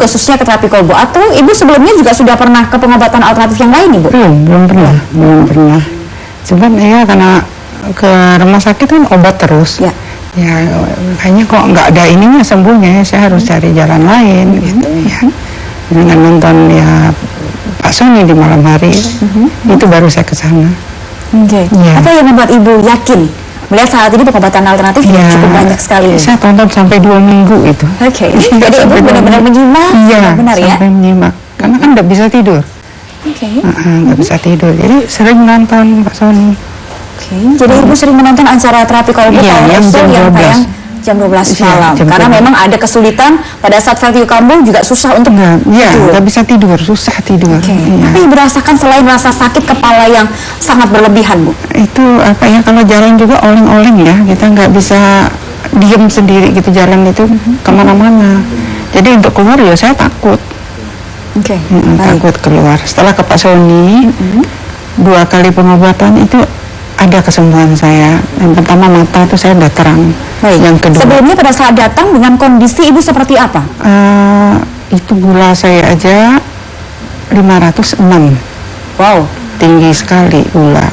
khususnya ke terapi kolbu, atau ibu sebelumnya juga sudah pernah ke pengobatan alternatif yang lain, ibu? Belum pernah. Cuman ya karena ke rumah sakit kan obat terus. Ya, kayaknya kok nggak ada ininya sembuhnya, saya harus cari jalan lain gitu ya. Dengan nonton ya Pak Sony di malam hari, itu baru saya ke sana. Apa yang membuat ibu yakin melihat saat ini pengobatan alternatif cukup banyak sekali? Saya tonton sampai 2 minggu itu. Jadi ibu benar-benar menyimak, benar ya? Sampai menyimak, karena kan nggak bisa tidur. Nggak bisa tidur, jadi sering nonton Pak Sony. Jadi ibu sering menonton acara terapi kolbu yang tayang jam 12 malam, karena memang ada kesulitan pada saat vertigo kambuh, juga susah untuk tidur. Nggak bisa tidur, susah tidur. Tapi ibu rasakan selain rasa sakit kepala yang sangat berlebihan, Bu? Itu apa ya, kalau jalan juga oleng-oleng ya, kita nggak bisa diem sendiri gitu, jalan itu kemana-mana. Jadi untuk keluar ya saya takut. Takut keluar. Setelah ke Pak Sony 2 kali pengobatan itu ada kesembuhan saya. Yang pertama mata itu saya udah terang. Yang kedua, sebelumnya pada saat datang dengan kondisi ibu seperti apa? Itu gula saya aja 506. Wow, tinggi sekali gula.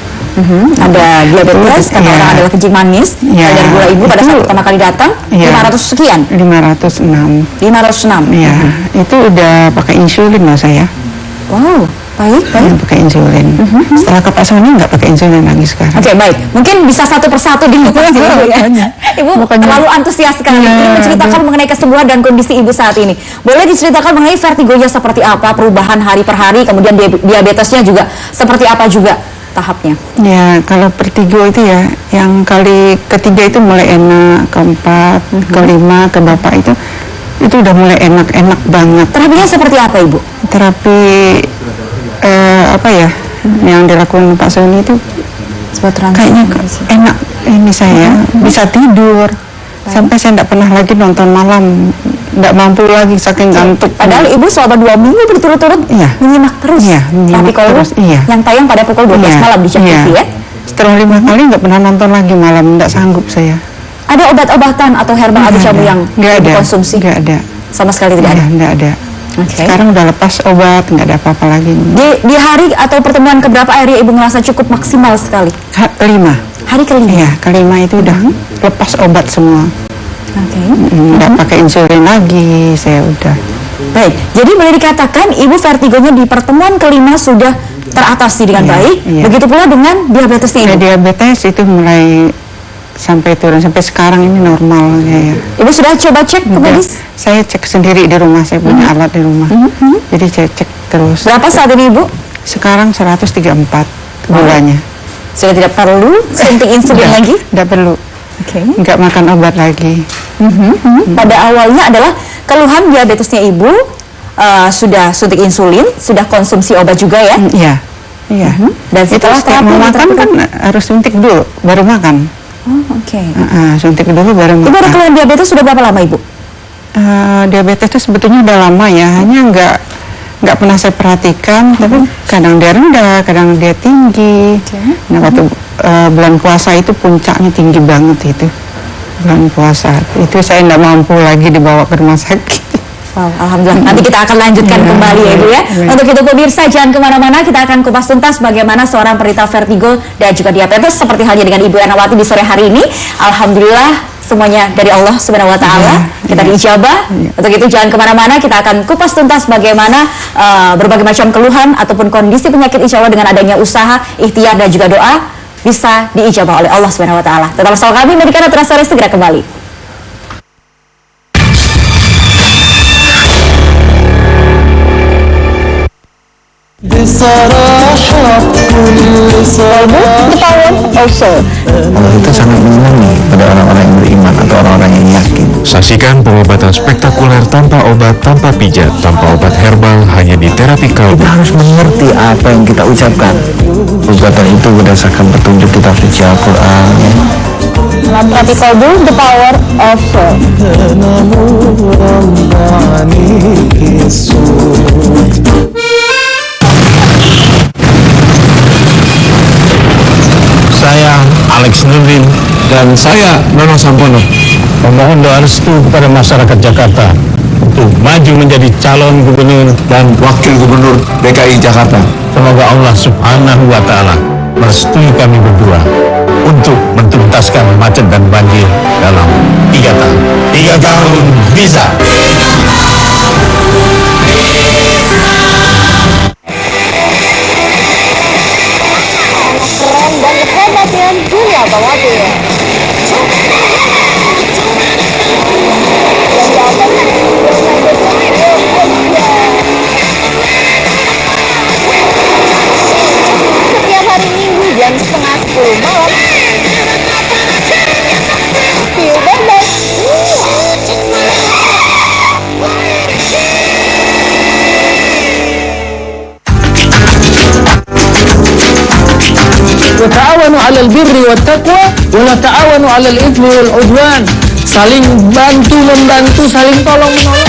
Ada diabetes, kata orang adalah kencing manis. Dari gula ibu pada saat pertama kali datang 500 sekian. 506. Iya, itu udah pakai insulin loh saya. Wow, baik. Pakai insulin. Setelah ke Pak Sony nggak pakai insulin lagi sekarang. Baik. Mungkin bisa satu persatu dikupas ibu ya. Ibu terlalu antusias sekali ini menceritakan mengenai kesembuhan dan kondisi ibu saat ini. Boleh diceritakan mengenai vertigonya seperti apa, perubahan hari per hari, kemudian diabetesnya juga seperti apa juga tahapnya? Ya, kalau vertigo itu ya, yang kali ketiga itu mulai enak, keempat, kelima, ke bapak itu udah mulai enak banget. Terapinya seperti apa, Ibu? Terapi apa ya, yang dilakukan Pak Sony itu kayaknya enak. Ini saya bisa tidur. Sampai saya tidak pernah lagi nonton malam, tidak mampu lagi saking ngantuk. Padahal ibu selama 2 minggu berturut-turut menyimak terus terapi kolbu yang tayang pada pukul 12 malam di TV ya. Setelah 5 kali nggak pernah nonton lagi malam, tidak sanggup saya. Ada obat-obatan atau herbal atau jamu yang dikonsumsi? Nggak ada. Sama sekali tidak ada? Nggak ada. Sekarang udah lepas obat, nggak ada apa-apa lagi. Di hari atau pertemuan keberapa akhirnya ibu merasa cukup maksimal sekali? Kelima. Hari kelima? Iya, kelima itu udah lepas obat semua. Nggak pakai insulin lagi, saya udah. Baik, jadi boleh dikatakan ibu vertigonya di pertemuan kelima sudah teratasi dengan baik. Begitu pula dengan diabetesnya ibu? Diabetes itu mulai sampai turun, sampai sekarang ini normal ya. Ibu sudah coba cek ke medis? Saya cek sendiri di rumah, saya punya alat di rumah. Jadi saya cek terus. Berapa saat ini ibu? Sekarang 134 gulanya. Sudah tidak perlu suntik insulin lagi? Tidak perlu. Nggak makan obat lagi. Pada awalnya adalah keluhan diabetesnya ibu, sudah suntik insulin, sudah konsumsi obat juga ya? Iya. Dan setelah mau makan kan harus suntik dulu, baru makan. Suntik dulu baru makan. Ibu ada keluhan diabetes sudah berapa lama ibu? Diabetes itu sebetulnya udah lama ya, hanya nggak pernah saya perhatikan, tapi kadang dia rendah, kadang dia tinggi. Nah, waktu bulan puasa itu puncaknya tinggi banget itu. Bulan puasa itu saya nggak mampu lagi dibawa ke rumah sakit. Wow, alhamdulillah. Nanti kita akan lanjutkan kembali ya ibu ya. Untuk itu pemirsa jangan kemana-mana, kita akan kupas tuntas bagaimana seorang penderita vertigo dan juga diabetes seperti halnya dengan Ibu Ernawati di sore hari ini. Alhamdulillah semuanya dari Allah Subhanahu Wa Taala. Kita diijabah. Untuk itu jangan kemana-mana, kita akan kupas tuntas bagaimana berbagai macam keluhan ataupun kondisi penyakit, insya Allah dengan adanya usaha, ikhtiar dan juga doa bisa diijabah oleh Allah Subhanahu Wa Taala. Tetap bersama kami, Medikana Terasa segera kembali. Allah itu sangat menyenangi pada orang-orang yang beriman atau orang-orang yang yakin. Saksikan pengobatan spektakuler tanpa obat, tanpa pijat, tanpa obat herbal, hanya di terapi kalbu. Kita harus mengerti apa yang kita ucapkan. Pengobatan itu berdasarkan petunjuk kitab suci Al-Quran. Dalam terapi kalbu, the power of soul. Saya Alex Nurdin Dan saya Nono Sampono memohon doa restu kepada masyarakat Jakarta untuk maju menjadi calon gubernur dan Wakil Gubernur DKI Jakarta. semoga Allah Subhanahu wa Ta'ala merestui kami berdua untuk mentuntaskan macet dan banjir dalam 3 tahun. 3 tahun bisa. Keren dan hebat ya, Julia Bawati. Setiap hari Minggu jam setengah 10 malam. Feel bebas. وتعاونوا على البر والتقوى ولا تعاونوا على الإثم والعدوان. Saling bantu membantu, saling tolong menolong.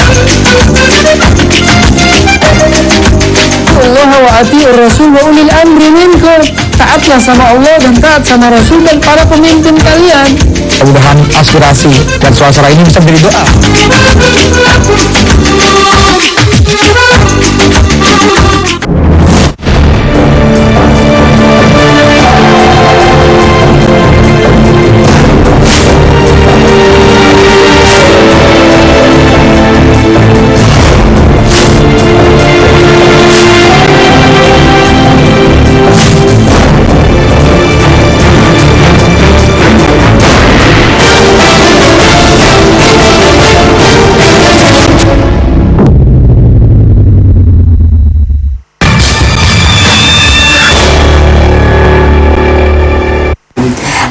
Allah wa ati'ur rasul wa ulil amri minkum. Taatlah sama Allah dan taat sama Rasul dan para pemimpin kalian. Mudah-mudahan aspirasi dan suasana ini bisa menjadi doa.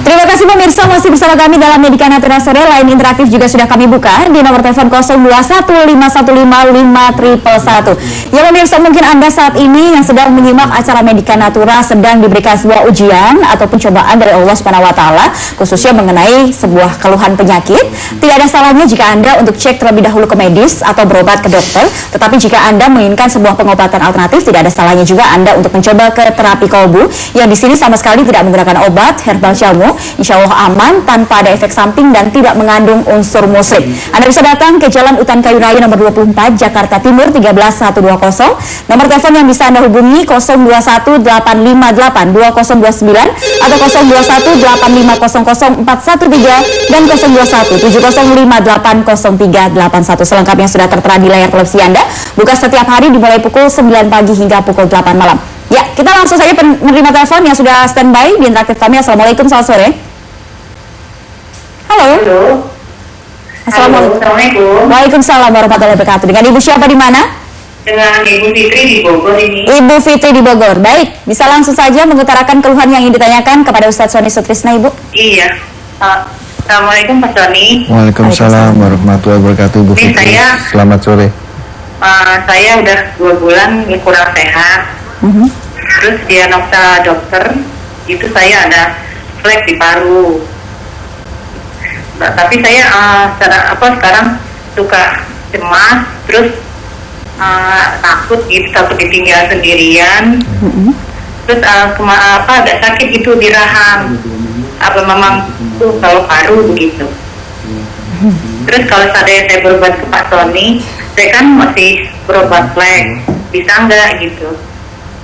Terima kasih pemirsa, masih bersama kami dalam Medika Natura Sore. Line interaktif juga sudah kami buka di nomor telepon 0215155000. Ya pemirsa, mungkin Anda saat ini yang sedang menyimak acara Medika Natura sedang diberikan sebuah ujian ataupun cobaan dari Allah SWT, khususnya mengenai sebuah keluhan penyakit. Tidak ada salahnya jika Anda untuk cek terlebih dahulu ke medis atau berobat ke dokter. Tetapi jika Anda menginginkan sebuah pengobatan alternatif, tidak ada salahnya juga Anda untuk mencoba ke terapi kolbu, yang di sini sama sekali tidak menggunakan obat, herbal jamu. Insya Allah aman, tanpa ada efek samping dan tidak mengandung unsur musik. Anda bisa datang ke Jalan Utan Kayu Raya nomor 24, Jakarta Timur 13120. Nomor telepon yang bisa Anda hubungi 0218582029 atau 0218500413 dan 0217058031. Selengkapnya sudah tertera di layar televisi Anda. Buka setiap hari dimulai pukul 9 pagi hingga pukul 8 malam. Ya, kita langsung saja menerima telepon yang sudah standby di interaktif kami. Assalamualaikum, selamat sore. Halo. Assalamualaikum. Waalaikumsalam warahmatullahi wabarakatuh. Dengan Ibu siapa di mana? Dengan Ibu Fitri di Bogor ini. Ibu Fitri di Bogor. Baik, bisa langsung saja mengutarakan keluhan yang ingin ditanyakan kepada Ustadz Sony Sutrisna, Ibu. Iya. Assalamualaikum Pak Sony. Waalaikumsalam warahmatullahi wabarakatuh, Ibu Ini Fitri. saya- Selamat sore. Saya udah 2 bulan kurang sehat. Terus diagnosa dokter, itu saya ada flek di paru. Nah, tapi saya sekarang suka cemas, terus takut gitu, takut ditinggal sendirian. Terus agak sakit gitu di rahang. Apa memang tuh kalau paru begitu. Terus kalau saya berobat ke Pak Sony, saya kan masih berobat flek, bisa nggak gitu?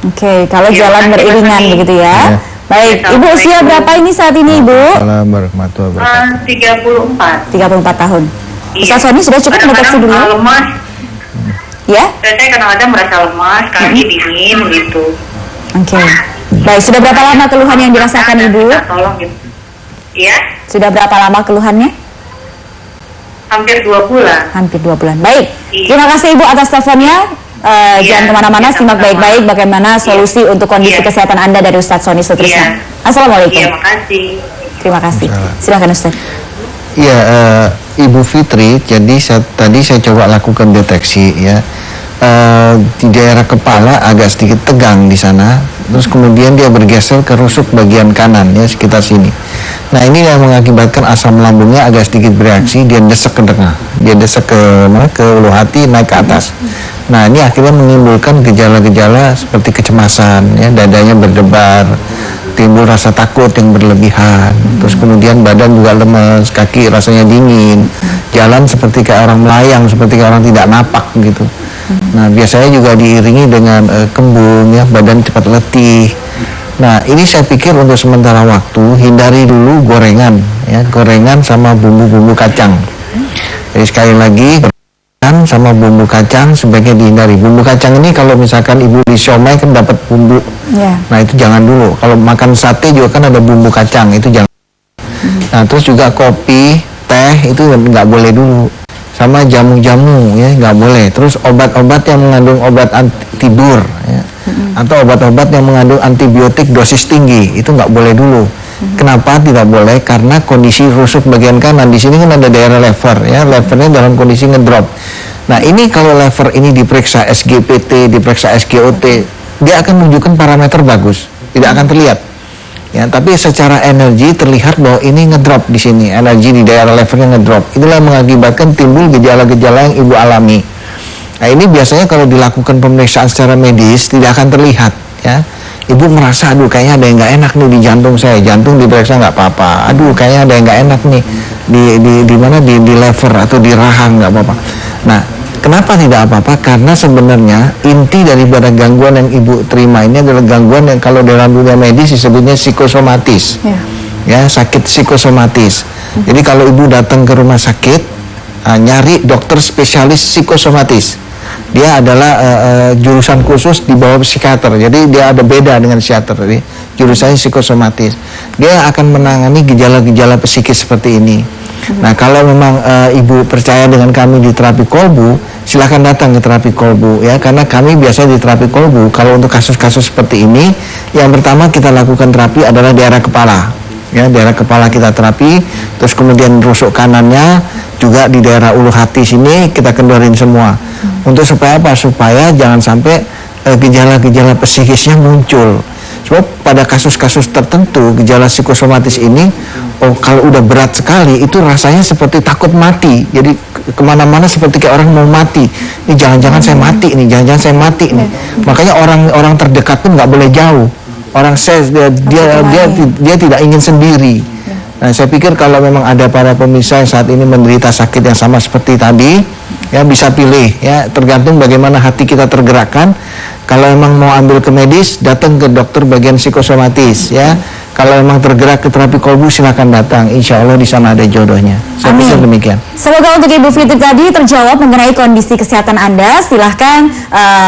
Oke, kalau Iya, jalan terima beriringan kasih. begitu ya. Iya. Baik, Ibu usia berapa ini saat ini, Ibu? Assalamualaikum warahmatullahi wabarakatuh. 34. 34 tahun. Iya. Ustadz Sony sudah cukup mendeteksi Kadang-kadang, beliau? lemas. Ya? Saya kadang-kadang merasa lemas, kaki dingin gitu. Oke. Baik, sudah berapa lama keluhan yang dirasakan Ibu? Minta tolong gitu. Iya, Sudah berapa lama keluhannya? hampir 2 bulan. Hampir 2 bulan. Baik, Iya. terima kasih Ibu atas teleponnya. Jangan kemana-mana, iya, simak sama-sama. baik-baik bagaimana solusi untuk kondisi Iya. kesehatan Anda dari Ustadz Sony Sutrisna. Iya. Assalamualaikum. Iya, makasih. Terima kasih. Silakan Ustadz. Iya, Ibu Fitri, jadi tadi saya coba lakukan deteksi ya. Di daerah kepala agak sedikit tegang di sana, terus kemudian dia bergeser ke rusuk bagian kanan ya, sekitar sini. Nah, ini yang mengakibatkan asam lambungnya agak sedikit bereaksi, dia desek ke tengah, dia desek ke ulu hati, naik ke atas. Nah, ini akhirnya menimbulkan gejala-gejala seperti kecemasan ya, dadanya berdebar, timbul rasa takut yang berlebihan, terus kemudian badan juga lemes, kaki rasanya dingin, jalan seperti kayak orang melayang, seperti kayak orang tidak napak gitu. Nah, biasanya juga diiringi dengan kembung ya, badan cepat letih. Nah, ini saya pikir untuk sementara waktu hindari dulu gorengan ya, gorengan sama bumbu-bumbu kacang. Jadi sekali lagi, gorengan sama bumbu kacang sebaiknya dihindari. Bumbu kacang ini kalau misalkan ibu di siomay kan dapat bumbu. Nah, itu jangan dulu. Kalau makan sate juga kan ada bumbu kacang, itu jangan. Nah, terus juga kopi, teh itu nggak boleh dulu. Sama jamu-jamu ya nggak boleh. Terus obat-obat yang mengandung obat anti tidur ya, atau obat-obat yang mengandung antibiotik dosis tinggi itu nggak boleh dulu. Kenapa tidak boleh? Karena kondisi rusuk bagian kanan di sini kan ada daerah lever ya, levernya dalam kondisi ngedrop. Nah, ini kalau lever ini diperiksa SGPT, diperiksa SGOT, dia akan menunjukkan parameter bagus, tidak akan terlihat. Ya, tapi secara energi terlihat bahwa ini ngedrop di sini, energi di daerah levernya ngedrop. Itulah mengakibatkan timbul gejala-gejala yang ibu alami. Nah, ini biasanya kalau dilakukan pemeriksaan secara medis tidak akan terlihat. Ya, ibu merasa, aduh kayaknya ada yang nggak enak nih di jantung saya, jantung diperiksa nggak apa-apa. Aduh kayaknya ada yang nggak enak nih di mana di lever atau di rahang nggak apa-apa. Nah, kenapa tidak apa-apa? Karena sebenarnya inti daripada gangguan yang ibu terima ini adalah gangguan yang kalau dalam dunia medis disebutnya psikosomatis. Ya, sakit psikosomatis. Jadi kalau ibu datang ke rumah sakit, nyari dokter spesialis psikosomatis. Dia adalah jurusan khusus di bawah psikiater. Jadi dia ada beda dengan psikiater. Jadi jurusannya psikosomatis. Dia akan menangani gejala-gejala psikis seperti ini. Nah, kalau memang ibu percaya dengan kami di terapi kolbu, silahkan datang ke terapi kolbu ya, karena kami biasanya di terapi kolbu kalau untuk kasus-kasus seperti ini, yang pertama kita lakukan terapi adalah daerah kepala ya, daerah kepala kita terapi, terus kemudian rusuk kanannya juga di daerah ulu hati sini kita kendorin semua. Untuk supaya apa? Supaya jangan sampai gejala-gejala psikisnya muncul. Sebab pada kasus-kasus tertentu gejala psikosomatis ini, kalau udah berat sekali itu rasanya seperti takut mati. Jadi kemana-mana seperti kayak orang mau mati. Ini jangan-jangan saya mati nih, jangan-jangan saya mati nih. Makanya orang terdekat pun nggak boleh jauh. Orang dia tidak ingin sendiri. Nah, saya pikir kalau memang ada para pemirsa yang saat ini menderita sakit yang sama seperti tadi, ya bisa pilih ya, tergantung bagaimana hati kita tergerakkan. Kalau memang mau ambil ke medis, datang ke dokter bagian psikosomatis ya. Kalau memang tergerak ke terapi kolbu, silakan datang. Insya Allah di sana ada jodohnya. Saya pikir demikian. Semoga untuk Ibu Fitri tadi terjawab mengenai kondisi kesehatan Anda. Silahkan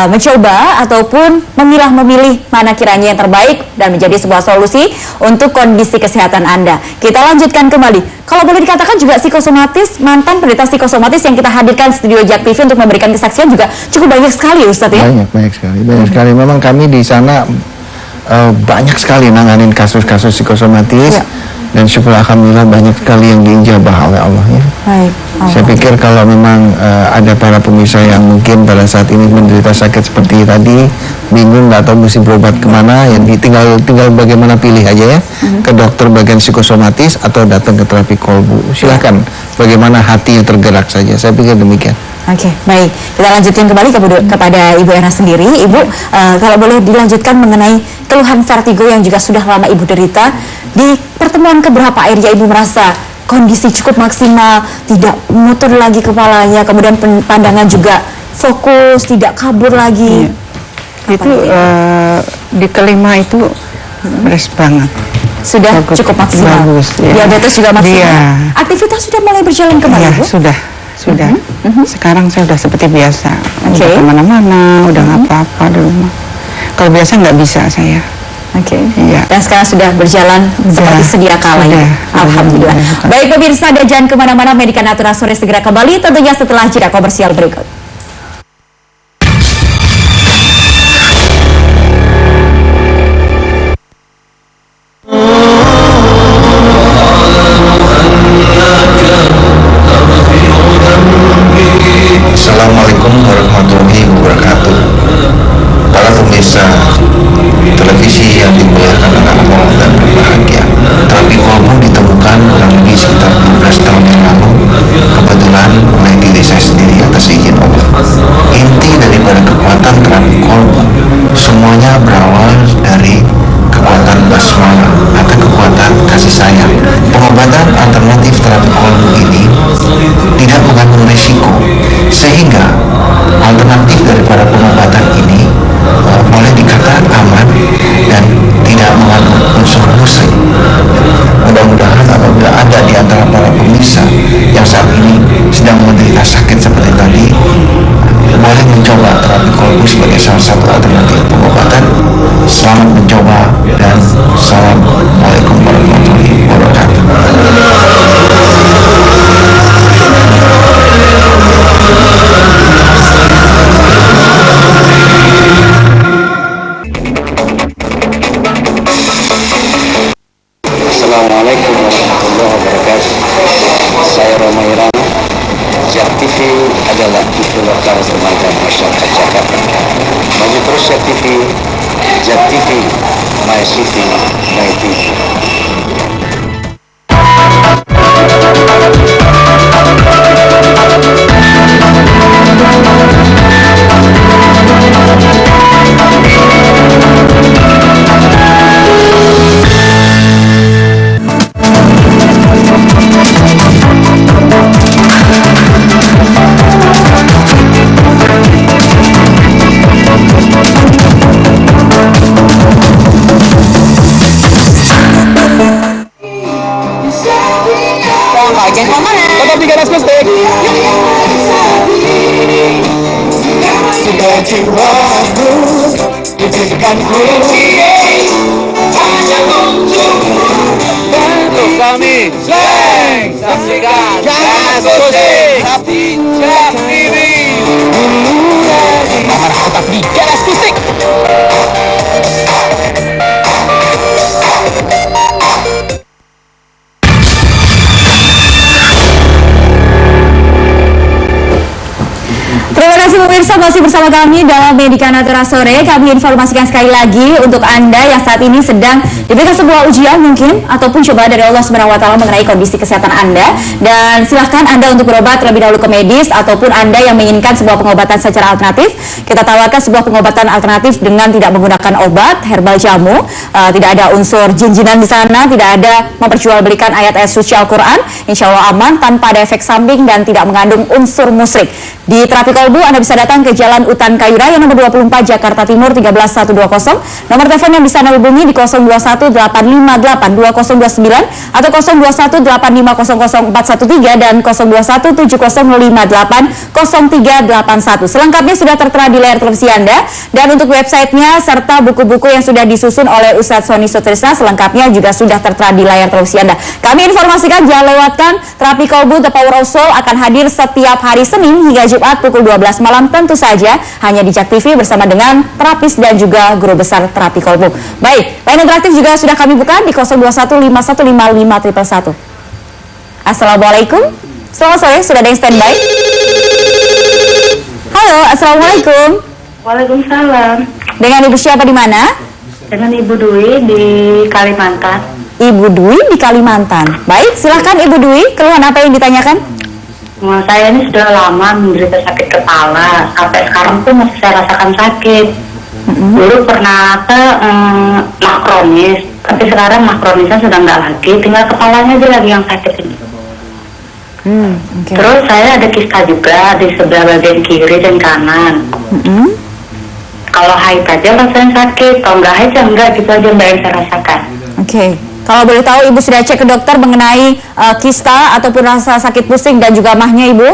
mencoba ataupun memilih mana kiranya yang terbaik dan menjadi sebuah solusi untuk kondisi kesehatan Anda. Kita lanjutkan kembali. Kalau boleh dikatakan juga psikosomatis, mantan penderita psikosomatis yang kita hadirkan studio Jak TV untuk memberikan kesaksian juga cukup banyak sekali, Ustadz ya? Banyak sekali. Memang kami di sana banyak sekali nanganin kasus-kasus psikosomatis dan syukur alhamdulillah banyak sekali yang diijabah oleh Allah ya. Saya pikir kalau memang ada para pemirsa yang mungkin pada saat ini menderita sakit seperti tadi, bingung nggak tahu mesti berobat kemana, ya tinggal bagaimana pilih aja ya, ke dokter bagian psikosomatis atau datang ke terapi kolbu. Silahkan, bagaimana hati yang tergerak saja. Saya pikir demikian. Oke, baik. Kita lanjutkan kembali kepada Ibu Erna sendiri. Ibu, kalau boleh dilanjutkan mengenai keluhan vertigo yang juga sudah lama Ibu derita. Di pertemuan keberapa akhirnya Ibu merasa kondisi cukup maksimal, tidak muter lagi kepalanya, kemudian pandangan juga fokus, tidak kabur lagi. Itu di kelima itu beres banget. Sudah cukup maksimal. Bagus, ya. Diabetes juga maksimal. Aktivitas sudah mulai berjalan kembali, Ya, Bu? sudah. Sekarang saya udah seperti biasa. Udah kemana-mana, udah nggak apa-apa di rumah. Kalau biasa nggak bisa saya. Iya. Dan sekarang sudah berjalan seperti sedia kala ya. Alhamdulillah. Baik pemirsa, dan jangan kemana-mana, Medika Natura sore segera kembali tentunya setelah jeda komersial berikut. Assalamualaikum warahmatullahi wabarakatuh. Para pemirsa televisi yang dimuliakan Allah dan berbahagia, terapi kolbu ditemukan kurang lebih sekitar 12 tahun yang lalu, kebetulan oleh diri saya sendiri atas izin Allah. Inti daripada kekuatan terapi kolbu semuanya berawal dari kekuatan basmala atau kekuatan kasih sayang. Pengobatan alternatif terapi kolbu ini tidak mengandung risiko, sehingga alternatif daripada pengobatan ini boleh dikatakan aman dan tidak mengandung unsur musik. Mudah-mudahan apabila ada di antara para pemirsa yang saat ini sedang menderita sakit seperti tadi, boleh mencoba terapi kolbu sebagai salah satu alternatif pengobatan. Selamat mencoba dan Assalamualaikum warahmatullahi wabarakatuh. Assalamualaikum warahmatullahi wabarakatuh. Saya Roma Irama. JAK TV adalah TV lokal remaja masyarakat Jakarta. Maju terus JAK TV, JAK TV, My City, My TV. Tetap di ganas mistik. Sudah jiwaku izinkan ku hanya untukmu. Untuk kami slang saksikan ganas mistik Jak TV. Tetap di ganas mistik. Terima kasih pemirsa, masih bersama kami dalam Medika Natura Sore. Kami informasikan sekali lagi untuk Anda yang saat ini sedang diberikan sebuah ujian mungkin ataupun cobaan dari Allah SWT mengenai kondisi kesehatan Anda, dan silahkan Anda untuk berobat terlebih dahulu ke medis, ataupun Anda yang menginginkan sebuah pengobatan secara alternatif. Kita tawarkan sebuah pengobatan alternatif dengan tidak menggunakan obat herbal jamu, tidak ada unsur jin-jinan di sana, tidak ada memperjualbelikan ayat-ayat suci Al-Quran. Insya Allah aman, tanpa ada efek samping dan tidak mengandung unsur musyrik. Di terapi kolbu Anda bisa datang ke Jalan Utan Kayu Raya nomor 24 Jakarta Timur 13120. Nomor telepon yang bisa Anda hubungi di 0218582029 atau 0218500413 dan 021705800381. Selengkapnya sudah tertera di layar televisi Anda, dan untuk websitenya serta buku-buku yang sudah disusun oleh Ustadz Sony Sutrisna selengkapnya juga sudah tertera di layar televisi Anda. Kami informasikan jangan lewatkan terapi kolbu The Power of Soul akan hadir setiap hari Senin hingga Jumat pukul 12 malam, tentu saja hanya di JAK TV bersama dengan terapis dan juga guru besar terapi kolbu. Baik, line interaktif juga sudah kami buka di 0215155111. Assalamualaikum, selamat sore, sudah ada yang standby. Halo, assalamualaikum. Waalaikumsalam. Dengan Ibu siapa di mana? Dengan Ibu Dwi di Kalimantan. Ibu Dwi di Kalimantan. Baik, silakan Ibu Dwi, keluhan apa yang ditanyakan? Saya ini sudah lama menderita sakit kepala, sampai sekarang pun masih saya rasakan sakit. Dulu pernah ke makronis, tapi sekarang makronisnya sudah nggak lagi, tinggal kepalanya aja lagi yang sakit ini. Okay. Terus saya ada kista juga di sebelah bagian kiri dan kanan. Kalau haid aja rasanya sakit, kalau nggak haid ya enggak, gitu aja Mbak yang saya rasakan. Oke. Kalau boleh tahu Ibu sudah cek ke dokter mengenai kista ataupun rasa sakit pusing dan juga mahnya Ibu?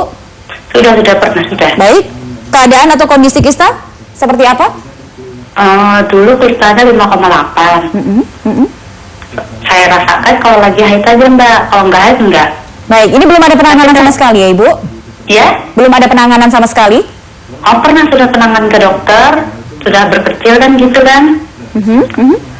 Sudah pernah, sudah. Baik. Keadaan atau kondisi kista seperti apa? Dulu kistanya 5,8. Saya rasakan kalau lagi haid aja Mbak, kalau nggak haid enggak. Baik, ini belum ada penanganan sama sekali ya Ibu? Ya? Belum ada penanganan sama sekali? Sudah penanganan ke dokter, sudah berkecil kan gitu kan.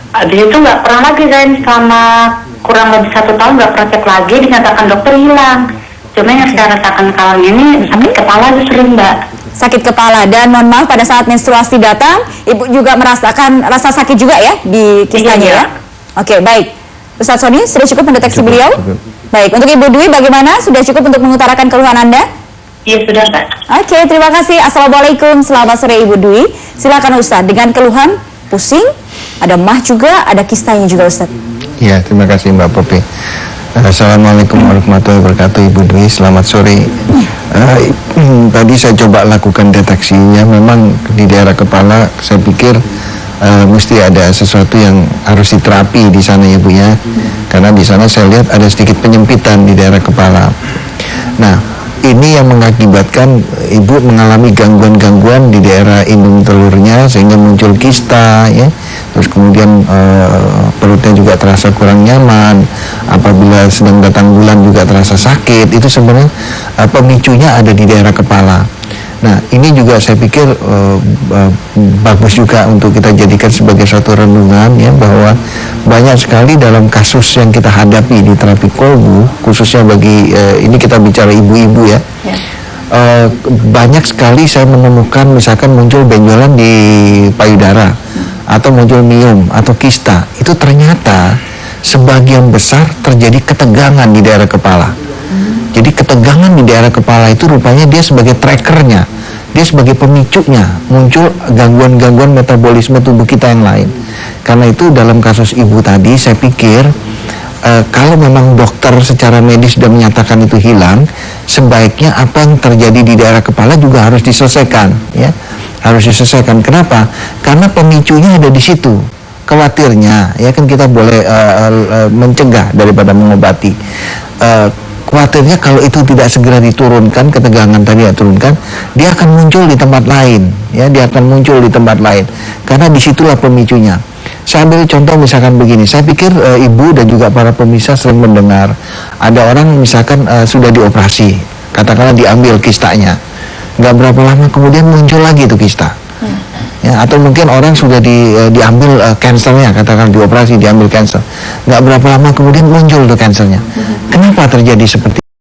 Habis itu nggak pernah lagi saya selama kurang lebih 1 tahun nggak pernah cek lagi, dinyatakan dokter hilang. Cuma yang saya rasakan sekarang ini sakit kepala itu sering Mbak. Sakit kepala, dan mohon maaf pada saat menstruasi datang Ibu juga merasakan rasa sakit juga ya di kistanya Iya. ya? Oke, baik. Ustadz Sony sudah cukup mendeteksi beliau? Baik, untuk Ibu Dwi bagaimana? Sudah cukup untuk mengutarakan keluhan Anda? Iya sudah Mbak. Oke, terima kasih. Assalamualaikum, selamat sore Ibu Dwi. Silakan Ustadz dengan keluhan pusing, ada mah juga, ada kistanya juga Ustaz. Ya, terima kasih Mbak Popi. Assalamualaikum warahmatullahi wabarakatuh Ibu Dwi, selamat sore. Tadi saya coba lakukan deteksinya, memang di daerah kepala saya pikir mesti ada sesuatu yang harus diterapi di sana ya Bu ya, karena di sana saya lihat ada sedikit penyempitan di daerah kepala. Nah, ini yang mengakibatkan ibu mengalami gangguan-gangguan di daerah indung telurnya sehingga muncul kista ya. Terus kemudian perutnya juga terasa kurang nyaman. Apabila sedang datang bulan juga terasa sakit. Itu sebenarnya pemicunya ada di daerah kepala. Nah, ini juga saya pikir bagus juga untuk kita jadikan sebagai suatu renungan ya, bahwa banyak sekali dalam kasus yang kita hadapi di terapi kolbu, khususnya bagi ini kita bicara ibu-ibu ya. Banyak sekali saya menemukan misalkan muncul benjolan di payudara atau muncul miom atau kista. Itu ternyata sebagian besar terjadi ketegangan di daerah kepala. Jadi ketegangan di daerah kepala itu rupanya dia sebagai trackernya, dia sebagai pemicunya, muncul gangguan-gangguan metabolisme tubuh kita yang lain. Karena itu dalam kasus ibu tadi saya pikir kalau memang dokter secara medis sudah menyatakan itu hilang, sebaiknya apa yang terjadi di daerah kepala juga harus diselesaikan ya. Harus diselesaikan. Kenapa? Karena pemicunya ada di situ. Khawatirnya ya kan kita boleh mencegah daripada mengobati. Khawatirnya kalau itu tidak segera diturunkan, ketegangan tadi diturunkan, dia akan muncul di tempat lain ya, dia akan muncul di tempat lain karena disitulah pemicunya. Saya ambil contoh misalkan begini, saya pikir ibu dan juga para pemirsa sering mendengar ada orang misalkan sudah dioperasi, katakanlah diambil kistanya, nggak berapa lama kemudian muncul lagi itu kista. Ya, atau mungkin orang sudah diambil kansernya, katakan dioperasi diambil kanser, nggak berapa lama kemudian muncul tuh kansernya. Kenapa terjadi seperti